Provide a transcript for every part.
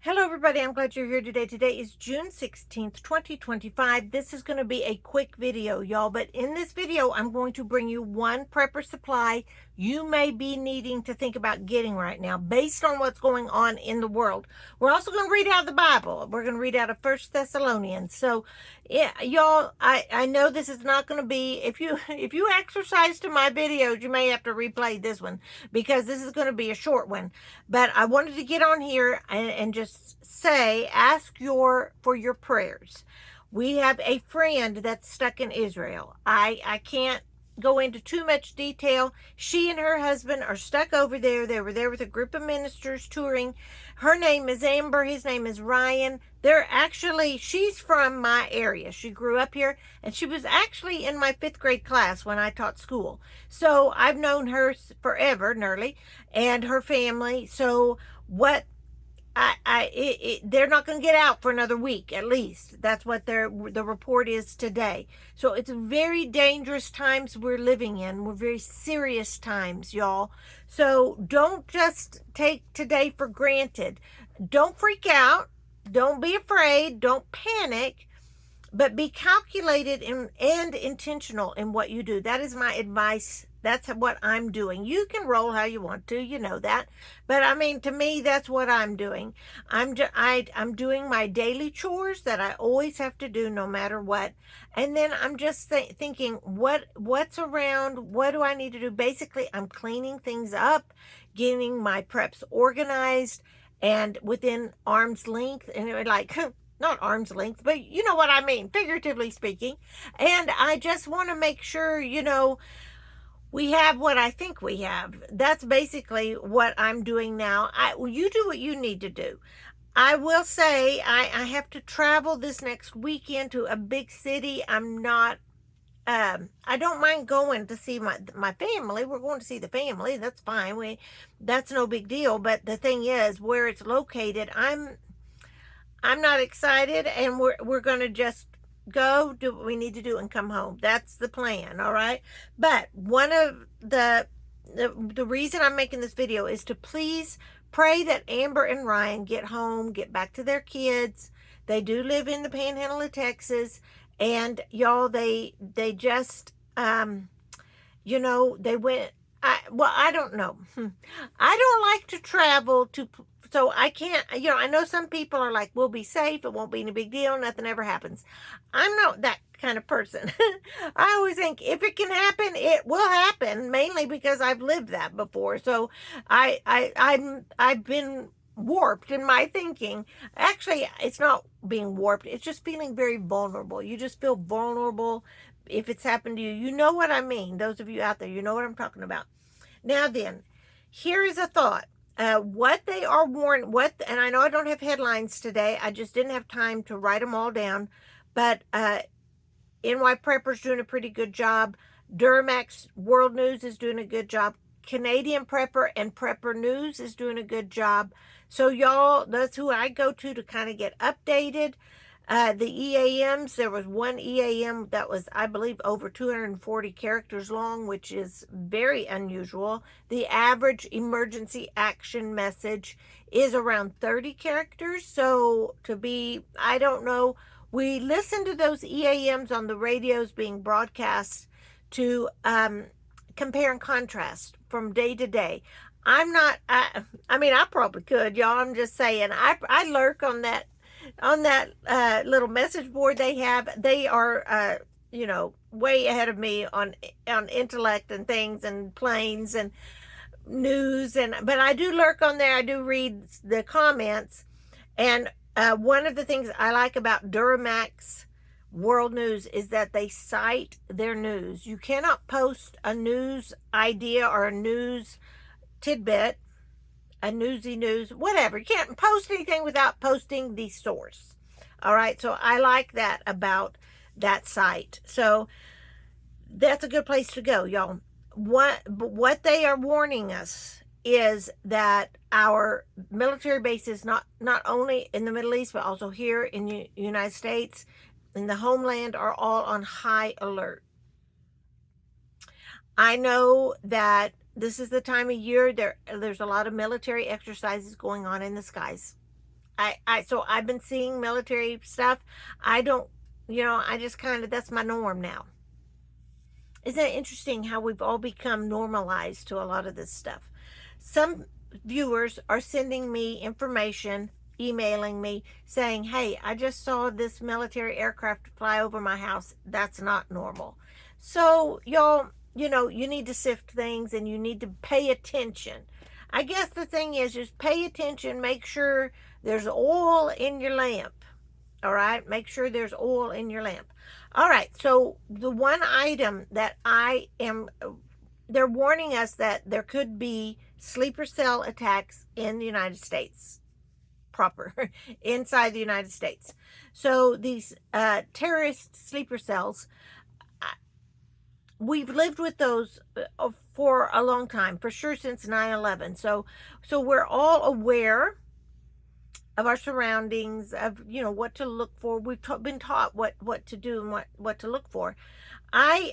Hello, everybody. I'm glad you're here today. Today is June 16th, 2025. This is going to be a quick video, y'all. But in this video, I'm going to bring you one prepper supply you may be needing to think about getting right now based on what's going on in the world. We're also going to read out of the Bible. We're going to read out of First Thessalonians. So, yeah, y'all, I know this is not going to be, if you exercise to my videos, you may have to replay this one because this is going to be a short one. But I wanted to get on here and just say, for your prayers. We have a friend that's stuck in Israel. I can't go into too much detail. She and her husband are stuck over there. They were there with a group of ministers touring. Her name is Amber. His name is Ryan. She's from my area. She grew up here and she was actually in my 5th grade class when I taught school. So I've known her forever, nearly, and her family. So what they're not going to get out for another week, at least. That's what the report is today. So it's very dangerous times we're living in. We're very serious times, y'all. So don't just take today for granted. Don't freak out. Don't be afraid. Don't panic. But be calculated and intentional in what you do. That is my advice. That's what I'm doing. You can roll how you want to, you know that. But I mean, to me, that's what I'm doing. I'm doing my daily chores that I always have to do no matter what. And then I'm just thinking, what's around? What do I need to do? Basically, I'm cleaning things up, getting my preps organized and within arm's length. And it like, not arm's length, but you know what I mean, figuratively speaking. And I just want to make sure, we have what I think we have. That's basically what I'm doing now. You do what you need to do. I will say I have to travel this next weekend to a big city. I don't mind going to see my family. We're going to see the family. That's fine. That's no big deal. But the thing is, where it's located, I'm not excited, and we're going to just go do what we need to do and come home. That's the plan, all right? But one of the reason I'm making this video is to please pray that Amber and Ryan get home, get back to their kids. They do live in the Panhandle of Texas, and y'all, they just they went. I don't know. I don't like to travel so I can't, I know some people are like, we'll be safe. It won't be any big deal. Nothing ever happens. I'm not that kind of person. I always think if it can happen, it will happen, mainly because I've lived that before. So I've been warped in my thinking. Actually, it's not being warped. It's just feeling very vulnerable. You just feel vulnerable if it's happened to you. You know what I mean. Those of you out there, you know what I'm talking about. Now then, here is a thought. What they are warning, and I know I don't have headlines today. I just didn't have time to write them all down. But NY Prepper's doing a pretty good job. Duramax World News is doing a good job. Canadian Prepper and Prepper News is doing a good job. So y'all, that's who I go to kind of get updated. The EAMs, there was one EAM that was, I believe, over 240 characters long, which is very unusual. The average emergency action message is around 30 characters. So I don't know. We listen to those EAMs on the radios being broadcast to compare and contrast from day to day. I mean, I probably could, y'all. I'm just saying, I lurk on that little message board they have. They are way ahead of me on intellect and things and planes and news, but I do lurk on there. I do read the comments. And one of the things I like about Duramax World News is that they cite their news. You cannot post a news idea or a news tidbit, a newsy news, whatever. You can't post anything without posting the source. All right, so I like that about that site. So that's a good place to go, y'all. What they are warning us is that our military bases, not only in the Middle East, but also here in the United States, in the homeland, are all on high alert. I know that this is the time of year there's a lot of military exercises going on in the skies. So I've been seeing military stuff. I don't, I just kind of, that's my norm now. Isn't it interesting how we've all become normalized to a lot of this stuff? Some viewers are sending me information, emailing me, saying, hey, I just saw this military aircraft fly over my house. That's not normal. So, y'all, you need to sift things and you need to pay attention. I guess the thing is just pay attention, make sure there's oil in your lamp. All right, make sure there's oil in your lamp. All right, so the one item that they're warning us that there could be sleeper cell attacks in the United States proper, inside the United States. So these terrorist sleeper cells, we've lived with those for a long time, for sure since 9/11. So we're all aware of our surroundings, of what to look for. We've been taught what to do and what to look for. I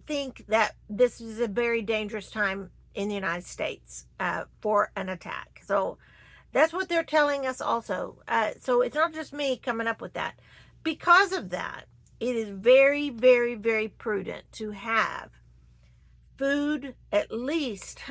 think that this is a very dangerous time in the United States for an attack. So that's what they're telling us also. So it's not just me coming up with that. Because of that, it is very, very, very prudent to have food at least,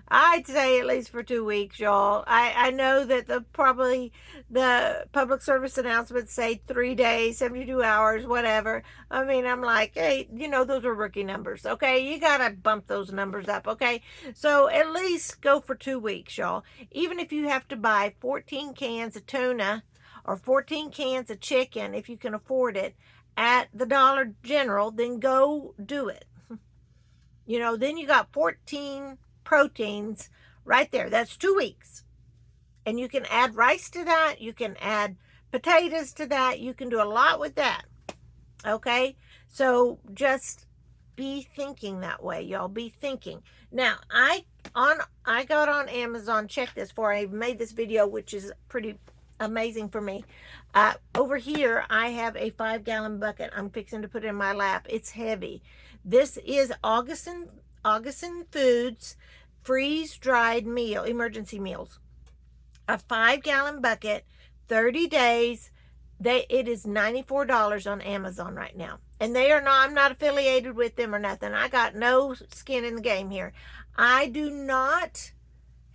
I'd say at least for 2 weeks, y'all. I know that the public service announcements say 3 days, 72 hours, whatever. I mean, I'm like, hey, those are rookie numbers, okay? You gotta bump those numbers up, okay? So at least go for 2 weeks, y'all. Even if you have to buy 14 cans of tuna or 14 cans of chicken, if you can afford it, at the Dollar General, then go do it. Then you got 14 proteins right there. That's 2 weeks. And you can add rice to that. You can add potatoes to that. You can do a lot with that. Okay? So just be thinking that way, y'all. Be thinking. Now, I got on Amazon, check this before I made this video, which is pretty amazing for me. Over here, I have a 5-gallon bucket. I'm fixing to put in my lap. It's heavy. This is Augustin Foods freeze-dried emergency meals. A 5-gallon bucket, 30 days. It is $94 on Amazon right now. And I'm not affiliated with them or nothing. I got no skin in the game here. I'm not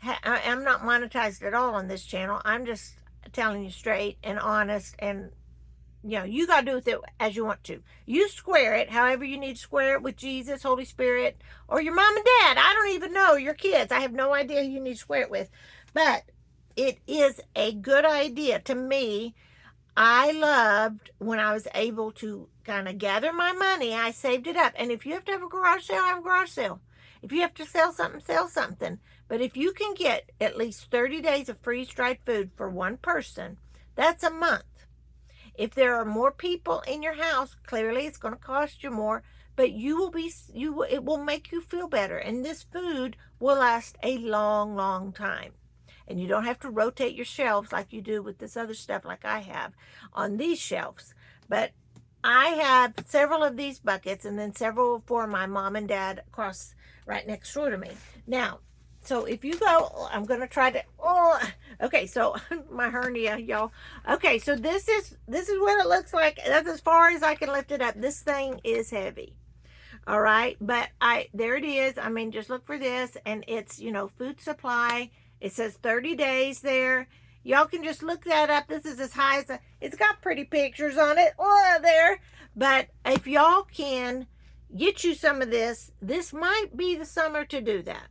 monetized at all on this channel. I'm just telling you straight and honest, and you got to do with it as you want to. You square it however you need to square it with Jesus, Holy Spirit, or your mom and dad. I don't even know, your kids. I have no idea who you need to square it with. But it is a good idea. To me, I loved when I was able to kind of gather my money. I saved it up. And if you have to have a garage sale, have a garage sale. If you have to sell something, sell something. But if you can get at least 30 days of freeze-dried food for one person, that's a month. If there are more people in your house, clearly it's going to cost you more, but it will make you feel better. And this food will last a long, long time. And you don't have to rotate your shelves like you do with this other stuff like I have on these shelves. But I have several of these buckets, and then several for my mom and dad across right next door to me. Now, so if you go, I'm going to try to, okay, so my hernia, y'all. Okay, so this is what it looks like. That's as far as I can lift it up. This thing is heavy. All right, but there it is. I mean, just look for this, and it's, food supply. It says 30 days there. Y'all can just look that up. This is as high as, it's got pretty pictures on it. There. But if y'all can get you some of this might be the summer to do that.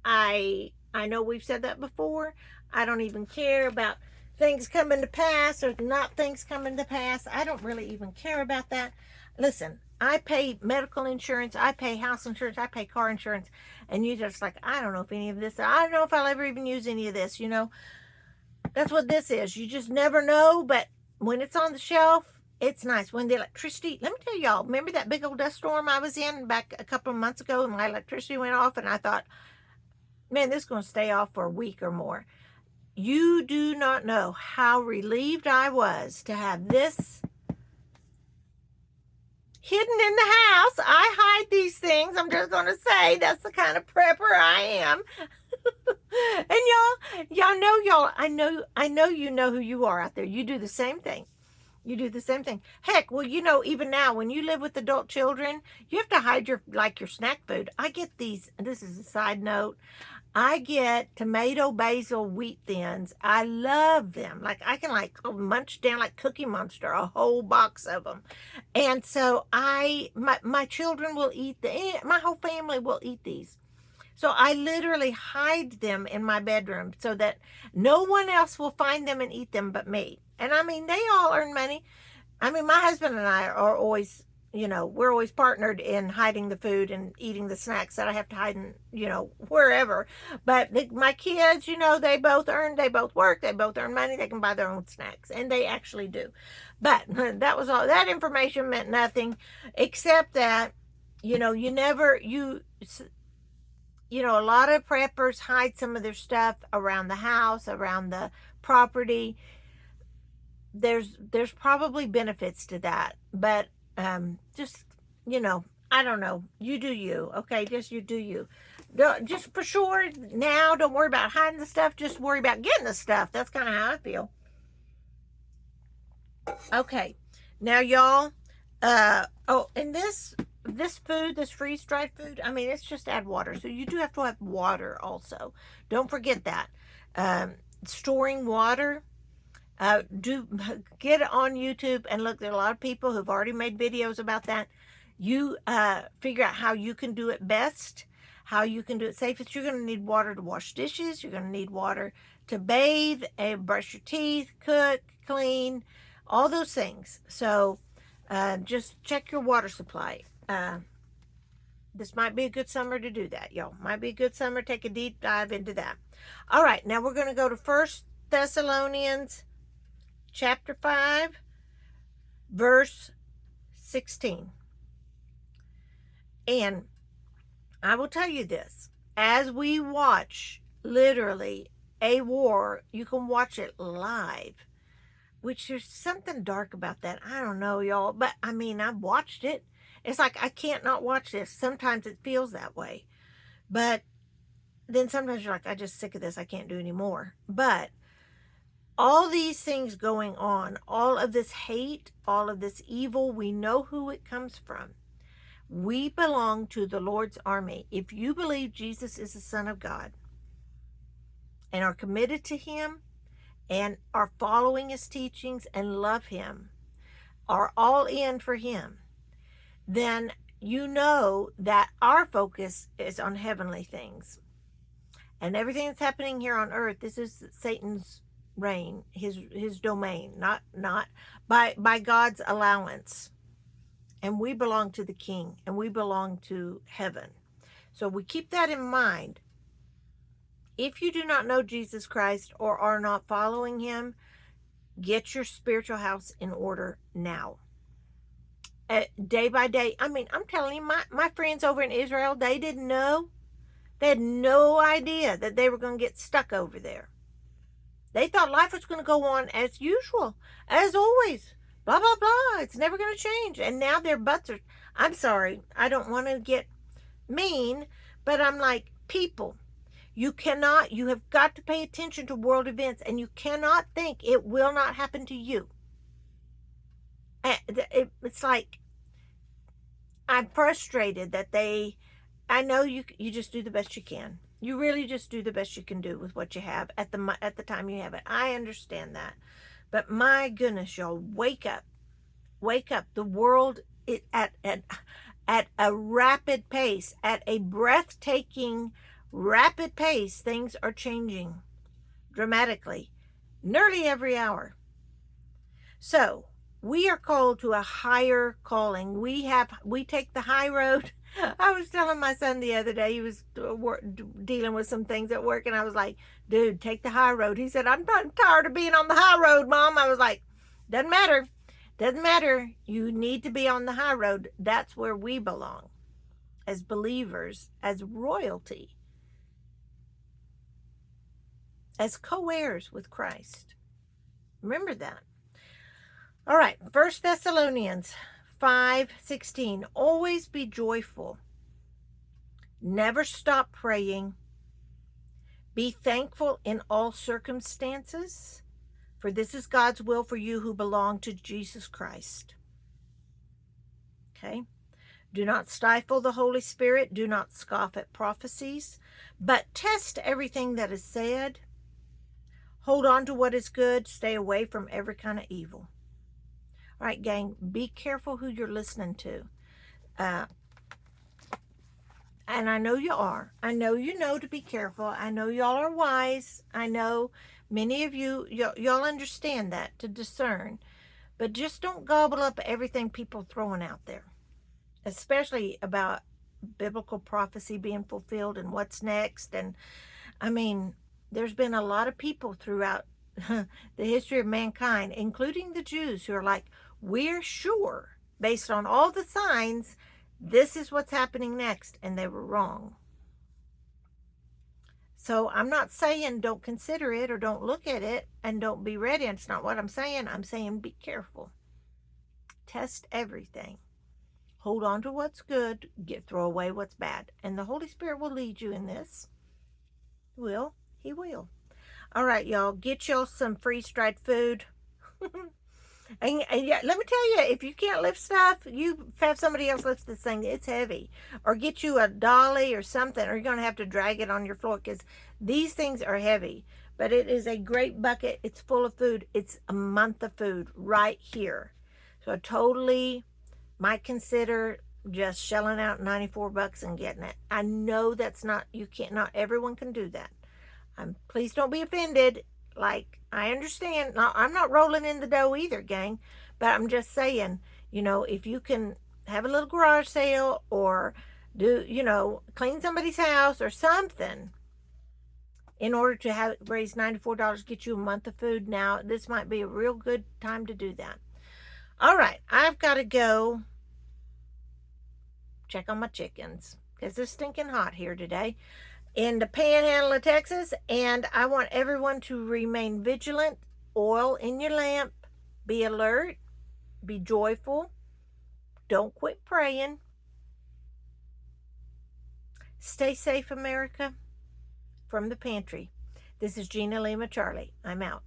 I know we've said that before. I don't even care about things coming to pass or not things coming to pass. I don't really even care about that. Listen, I pay medical insurance, I pay house insurance, I pay car insurance, and you just like, I don't know if any of this, I don't know if I'll ever even use any of this, That's what this is. You just never know, but when it's on the shelf, it's nice. When the electricity, let me tell y'all, remember that big old dust storm I was in back a couple of months ago, and my electricity went off, and I thought, man, this is going to stay off for a week or more. You do not know how relieved I was to have this hidden in the house. I hide these things. I'm just going to say that's the kind of prepper I am. And y'all, I know you know who you are out there. You do the same thing. You do the same thing. Heck, well, even now when you live with adult children, you have to hide your snack food. I get these, this is a side note. I get tomato basil wheat thins. I love them. Like I can munch down like Cookie Monster, a whole box of them. And so my children will eat my whole family will eat these. So I literally hide them in my bedroom so that no one else will find them and eat them but me. And I mean, they all earn money. I mean, my husband and I are always, we're always partnered in hiding the food and eating the snacks that I have to hide in, wherever. But my kids, they both work, they both earn money, they can buy their own snacks, and they actually do. But that was all. That information meant nothing, except that, you never, a lot of preppers hide some of their stuff around the house, around the property. There's probably benefits to that, but just I don't know. You do you, okay? Just you do you. Just for sure now, don't worry about hiding the stuff. Just worry about getting the stuff. That's kind of how I feel. Okay, now y'all. And this food, this freeze dried food, I mean, it's just add water. So you do have to have water also. Don't forget that. Storing water. Do get on YouTube and look. There are a lot of people who've already made videos about that. You figure out how you can do it best, how you can do it safest. You're going to need water to wash dishes. You're going to need water to bathe, and brush your teeth, cook, clean, all those things. So just check your water supply. This might be a good summer to do that, y'all. Might be a good summer. Take a deep dive into that. All right, now we're going to go to 1 Thessalonians chapter 5, verse 16. And I will tell you this, as we watch literally a war, you can watch it live, which there's something dark about that. I don't know, y'all, but I mean, I've watched it. It's like I can't not watch this. Sometimes it feels that way, but then sometimes you're like, I'm just sick of this. I can't do anymore. But all these things going on, all of this hate, all of this evil, we know who it comes from. We belong to the Lord's army. If you believe Jesus is the Son of God and are committed to him and are following his teachings and love him, are all in for him, then you know that our focus is on heavenly things. And everything that's happening here on earth, this is Satan's reign, his domain, not by God's allowance. And we belong to the King, and we belong to heaven. So we keep that in mind. If you do not know Jesus Christ or are not following him, get your spiritual house in order now. Day by day. I mean, I'm telling you, my friends over in Israel, they didn't know. They had no idea that they were going to get stuck over there. They thought life was going to go on as usual, as always. Blah, blah, blah. It's never going to change. And now their butts are... I'm sorry. I don't want to get mean, but I'm like, people, you have got to pay attention to world events, and you cannot think it will not happen to you. It's like, I'm frustrated that I know you just do the best you can. You really just do the best you can do with what you have at the time you have it. I understand that. But my goodness, y'all, wake up. Wake up. The world at a rapid pace, at a breathtaking rapid pace, things are changing dramatically, nearly every hour. So we are called to a higher calling. We take the high road. I was telling my son the other day, he was dealing with some things at work, and I was like, dude, take the high road. He said, I'm tired of being on the high road, Mom. I was like, doesn't matter. Doesn't matter. You need to be on the high road. That's where we belong as believers, as royalty, as co-heirs with Christ. Remember that. All right, 1 Thessalonians 5:16. Always be joyful. Never stop praying. Be thankful in all circumstances, for this is God's will for you who belong to Jesus Christ. Okay? Do not stifle the Holy Spirit. Do not scoff at prophecies, but test everything that is said. Hold on to what is good. Stay away from every kind of evil. All right, gang, be careful who you're listening to. And I know you are. I know you know to be careful. I know y'all are wise. I know many of y'all understand that, to discern. But just don't gobble up everything people throwing out there, especially about biblical prophecy being fulfilled and what's next. And I mean, there's been a lot of people throughout the history of mankind, including the Jews, who are like, we're sure, based on all the signs, this is what's happening next. And they were wrong. So I'm not saying don't consider it or don't look at it and don't be ready. It's not what I'm saying. I'm saying be careful. Test everything. Hold on to what's good. Throw away what's bad. And the Holy Spirit will lead you in this. He will. All right, y'all. Get y'all some freeze-dried food. And yeah, let me tell you, if you can't lift stuff, you have somebody else lift this thing. It's heavy. Or get you a dolly or something, or you're going to have to drag it on your floor, because these things are heavy. But it is a great bucket. It's full of food. It's a month of food right here. So I totally might consider just shelling out $94 and getting it. I know that's not, you can't, not everyone can do that. Please don't be offended. Like, I understand. I'm not rolling in the dough either, gang. But I'm just saying, if you can have a little garage sale or do, clean somebody's house or something in order to raise $94, get you a month of food. Now, this might be a real good time to do that. All right, I've got to go check on my chickens because it's stinking hot here today in the panhandle of Texas, and I want everyone to remain vigilant. Oil in your lamp. Be alert. Be joyful. Don't quit praying. Stay safe, America. From the pantry, this is Gina Lima Charlie. I'm out.